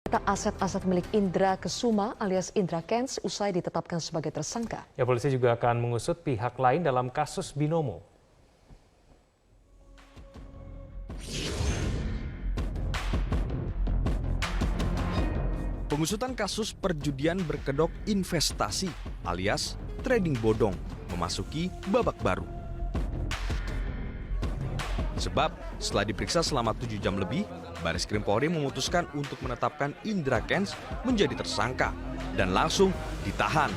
Aset-aset milik Indra Kesuma alias Indra Kents usai ditetapkan sebagai tersangka. Ya, polisi juga akan mengusut pihak lain dalam kasus Binomo. Pengusutan kasus perjudian berkedok investasi alias trading bodong memasuki babak baru. Sebab setelah diperiksa selama 7 jam lebih, Baris Krim Polri memutuskan untuk menetapkan Indra Kents menjadi tersangka dan langsung ditahan.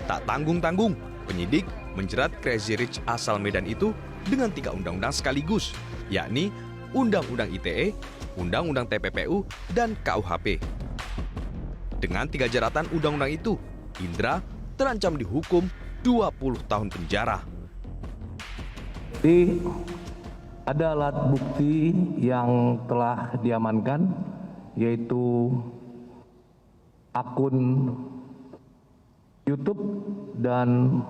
Tak tanggung-tanggung, penyidik menjerat Crazy Rich asal Medan itu dengan 3 undang-undang sekaligus, yakni Undang-Undang ITE, Undang-Undang TPPU, dan KUHP. Dengan 3 jeratan undang-undang itu, Indra terancam dihukum 20 tahun penjara. Jadi ada alat bukti yang telah diamankan, yaitu akun YouTube dan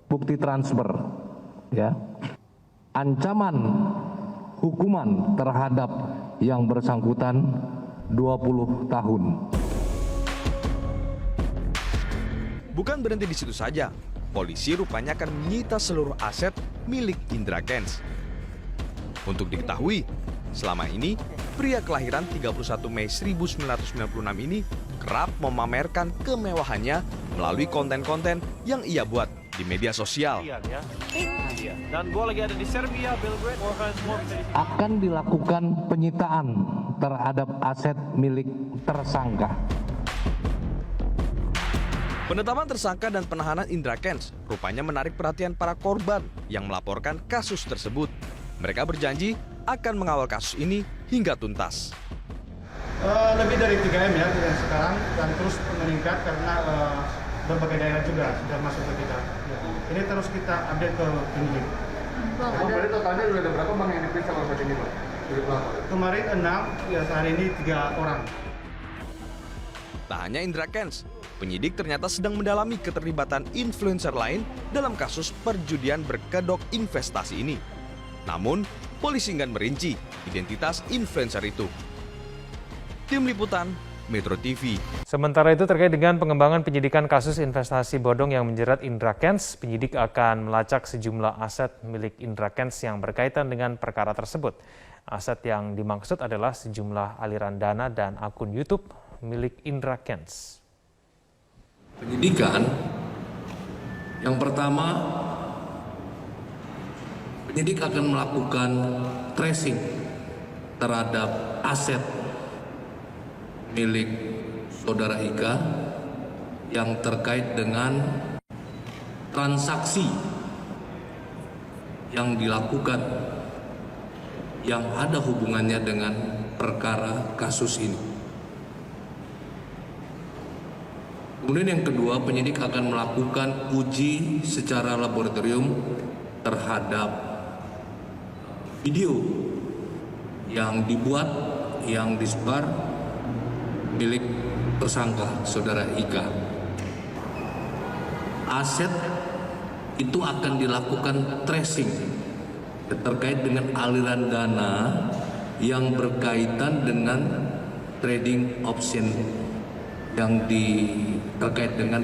bukti transfer. Ya, ancaman hukuman terhadap yang bersangkutan 20 tahun. Bukan berhenti di situ saja, polisi rupanya akan menyita seluruh aset milik Indra Kents. Untuk diketahui, selama ini pria kelahiran 31 Mei 1996 ini kerap memamerkan kemewahannya melalui konten-konten yang ia buat di media sosial. Dan gue lagi ada di Serbia, Belgrade. Akan dilakukan penyitaan terhadap aset milik tersangka. Penetapan tersangka dan penahanan Indra Kents rupanya menarik perhatian para korban yang melaporkan kasus tersebut. Mereka berjanji akan mengawal kasus ini hingga tuntas. Lebih dari 3M ya sekarang, dan terus meningkat karena berbagai daerah juga sudah masuk ke kita. Ya. Ini terus kita update ke penyidik. Berarti totalnya sudah ada berapa bang yang diperiksa kalau saat ini bang? Kemarin 6, ya hari ini 3 orang. Tak hanya Indra Kents, penyidik ternyata sedang mendalami keterlibatan influencer lain dalam kasus perjudian berkedok investasi ini. Namun, polisi enggan merinci identitas influencer itu. Tim Liputan, Metro TV. Sementara itu terkait dengan pengembangan penyidikan kasus investasi bodong yang menjerat Indra Kents, penyidik akan melacak sejumlah aset milik Indra Kents yang berkaitan dengan perkara tersebut. Aset yang dimaksud adalah sejumlah aliran dana dan akun YouTube milik Indra Kents. Penyidikan yang pertama, penyidik akan melakukan tracing terhadap aset milik saudara Ika yang terkait dengan transaksi yang dilakukan yang ada hubungannya dengan perkara kasus ini. Kemudian yang kedua, penyidik akan melakukan uji secara laboratorium terhadap video yang dibuat, yang disebar milik tersangka saudara Ika. Aset itu akan dilakukan tracing terkait dengan aliran dana yang berkaitan dengan trading option yang terkait dengan